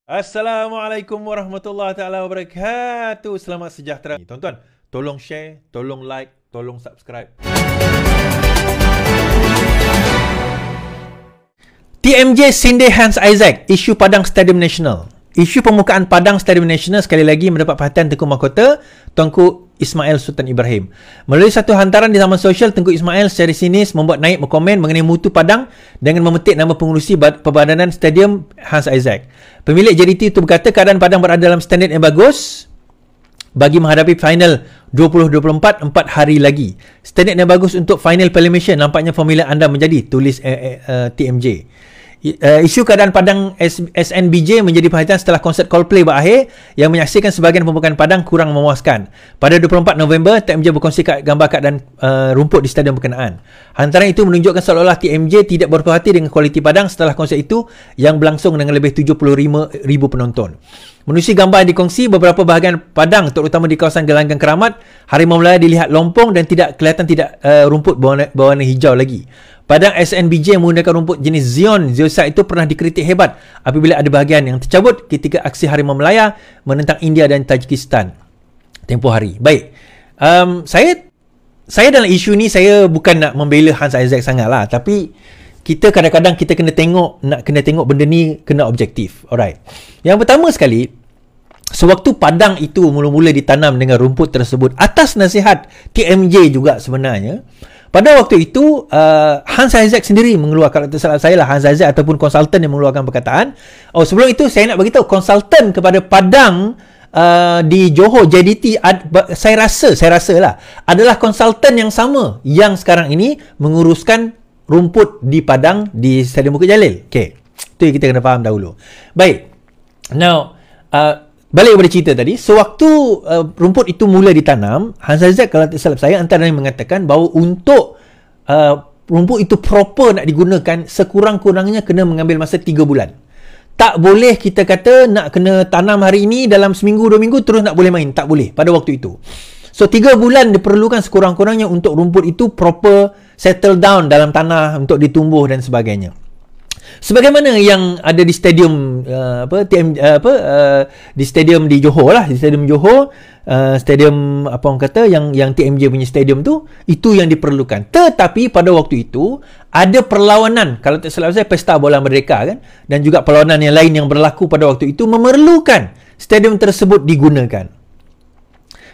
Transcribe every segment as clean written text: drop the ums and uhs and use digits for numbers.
Assalamualaikum warahmatullahi taala wabarakatuh. Selamat sejahtera. Tuan-tuan, tolong share, tolong like, tolong subscribe. TMJ sindir Hans Isaac, isu Padang Stadium Nasional. Isu pembukaan Padang Stadium Nasional sekali lagi mendapat perhatian Tengku Mahkota Tuanku Ismail Sultan Ibrahim. Melalui satu hantaran di laman sosial, Tengku Ismail secara sinis membuat naik berkomen mengenai mutu Padang dengan memetik nama pengurusi Perbadanan Stadium Hans Isaac. Pemilik JDT itu berkata keadaan Padang berada dalam standard yang bagus bagi menghadapi final 2024 4 hari lagi. Standard yang bagus untuk final Parliament nampaknya formula anda menjadi, tulis TMJ. Isu keadaan Padang SNBJ menjadi perhatian setelah konsert Coldplay berakhir yang menyaksikan sebahagian pembukaan Padang kurang memuaskan. Pada 24 November, TMJ berkongsi gambar keadaan rumput di stadium berkenaan. Hantaran itu menunjukkan seolah-olah TMJ tidak berpuas hati dengan kualiti Padang setelah konsert itu yang berlangsung dengan lebih 75,000 penonton. Menerusi gambar yang dikongsi, beberapa bahagian Padang terutama di kawasan Gelanggang Keramat, Harimau Melaya dilihat lompong dan tidak kelihatan rumput berwarna hijau lagi. Padang SNBJ yang menggunakan rumput jenis Zion Zeosite itu pernah dikritik hebat apabila ada bahagian yang tercabut ketika aksi Harimau Melaya menentang India dan Tajikistan tempoh hari. Baik, saya dalam isu ni saya bukan nak membela Hans Isaac sangat lah, tapi kita kadang-kadang kita kena tengok benda ni kena objektif. Alright. Yang pertama sekali, sewaktu Padang itu mula-mula ditanam dengan rumput tersebut atas nasihat TMJ juga sebenarnya, pada waktu itu Hans Isaac sendiri mengeluarkan, kalau tak salah saya lah Hans Isaac ataupun konsultan yang mengeluarkan perkataan. Sebelum itu saya nak beritahu konsultan kepada Padang di Johor JDT, saya rasa lah adalah konsultan yang sama yang sekarang ini menguruskan rumput di Padang di Stadium Bukit Jalil. Okey, itu yang kita kena faham dahulu. Baik, now balik kepada cerita tadi. Sewaktu rumput itu mula ditanam, Hans Isaac kalau tak silap saya antara yang mengatakan bahawa untuk rumput itu proper nak digunakan, sekurang-kurangnya kena mengambil masa 3 bulan. Tak boleh kita kata nak kena tanam hari ini, dalam seminggu 2 minggu terus nak boleh main. Tak boleh pada waktu itu. So 3 bulan diperlukan sekurang-kurangnya untuk rumput itu proper settle down dalam tanah untuk ditumbuh dan sebagainya. Sebagaimana yang ada di stadium di stadium di Johor lah, di stadium Johor, stadium apa orang kata yang TMJ punya stadium tu, itu yang diperlukan. Tetapi pada waktu itu ada perlawanan, kalau tak salah saya Pesta Bola Merdeka kan, dan juga perlawanan yang lain yang berlaku pada waktu itu memerlukan stadium tersebut digunakan.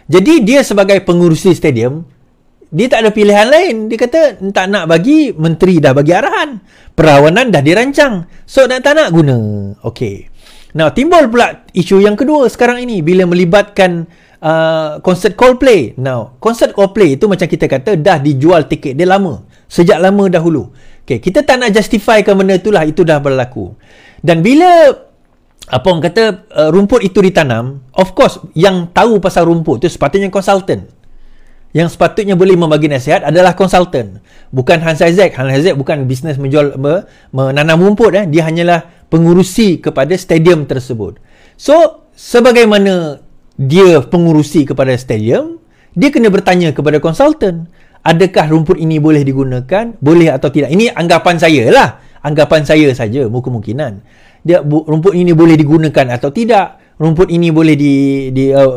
Jadi dia sebagai pengurusi stadium, dia tak ada pilihan lain. Dia kata tak nak bagi, menteri dah bagi arahan, perlawanan dah dirancang, so tak nak guna. Okey. Now timbul pula isu yang kedua sekarang ini bila melibatkan konsert Coldplay. Now konsert Coldplay itu macam kita kata dah dijual tiket dia lama, sejak lama dahulu. Okey, kita tak nak justifykan benda itulah, itu dah berlaku. Dan bila apa orang kata rumput itu ditanam, of course yang tahu pasal rumput itu sepatutnya konsultan. Yang sepatutnya boleh membagi nasihat adalah konsultan, bukan Hans Isaac. Hans Isaac bukan bisnes menanam rumput. Dia hanyalah pengurusi kepada stadium tersebut. So sebagaimana dia pengurusi kepada stadium, dia kena bertanya kepada konsultan, adakah rumput ini boleh digunakan, boleh atau tidak. Ini anggapan saya lah, anggapan saya saja, kemungkinan rumput ini boleh digunakan atau tidak, rumput ini boleh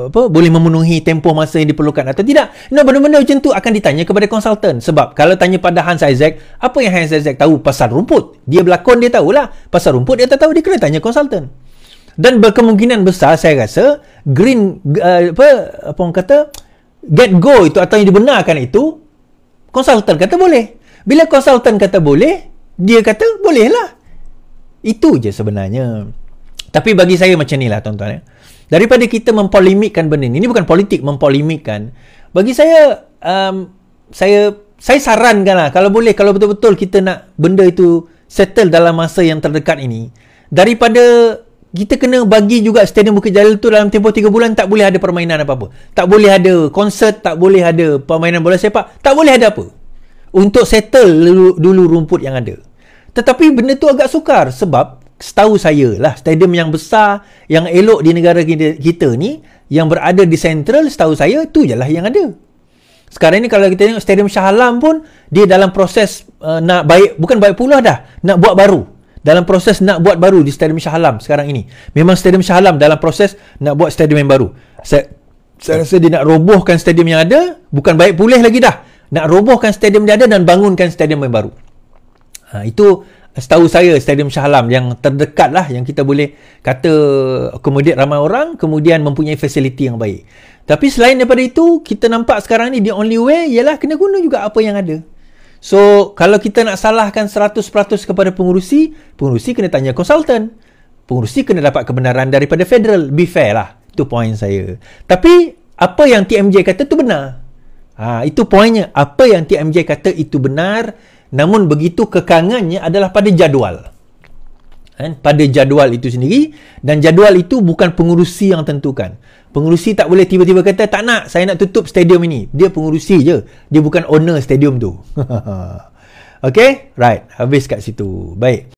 boleh memenuhi tempoh masa yang diperlukan atau tidak. Benda-benda macam tu akan ditanya kepada konsultan. Sebab kalau tanya pada Hans Isaac, apa yang Hans Isaac tahu pasal rumput? Dia berlakon, dia tahulah. Pasal rumput dia tak tahu, dia kena tanya konsultan. Dan berkemungkinan besar saya rasa apa orang kata get go itu atau yang dibenarkan itu, konsultan kata boleh. Bila konsultan kata boleh, dia kata boleh lah. Itu je sebenarnya. Tapi bagi saya macam ni lah tuan-tuan. Daripada kita mempolemikkan benda ni, ini bukan politik, mempolemikkan. Bagi saya, saya sarankan lah, kalau boleh, kalau betul-betul kita nak benda itu settle dalam masa yang terdekat ini, daripada kita kena bagi juga Stadium Bukit Jalil tu dalam tempoh 3 bulan tak boleh ada permainan apa-apa. Tak boleh ada konsert, tak boleh ada permainan bola sepak, tak boleh ada apa. Untuk settle dulu rumput yang ada. Tetapi benda tu agak sukar sebab setahu saya lah, stadium yang besar, yang elok di negara kita ni, yang berada di Central, setahu saya tu je lah yang ada. Sekarang ni kalau kita tengok Stadium Shah Alam pun, dia dalam proses nak bukan baik pula dah, nak buat baru. dalam proses nak buat baru di Stadium Shah Alam sekarang ini. Memang Stadium Shah Alam dalam proses nak buat stadium yang baru. Saya rasa dia nak robohkan stadium yang ada, bukan baik pulih lagi dah. Nak robohkan stadium yang ada dan bangunkan stadium yang baru. Itu setahu saya Stadium Shah Alam yang terdekat lah, yang kita boleh kata accommodate ramai orang, kemudian mempunyai fasiliti yang baik. Tapi selain daripada itu, kita nampak sekarang ni the only way ialah kena guna juga apa yang ada. So, kalau kita nak salahkan 100% kepada pengurusi kena tanya konsultan. Pengurusi kena dapat kebenaran daripada federal. Be fair lah. Itu poin saya. Tapi, apa yang TMJ kata tu benar. Itu poinnya. Apa yang TMJ kata itu benar, namun begitu kekangannya adalah pada jadual. Pada jadual itu sendiri, dan jadual itu bukan pengurusi yang tentukan. Pengurusi tak boleh tiba-tiba kata, tak nak, saya nak tutup stadium ini. Dia pengurusi je. Dia bukan owner stadium tu. Okay? Right. Habis kat situ. Baik.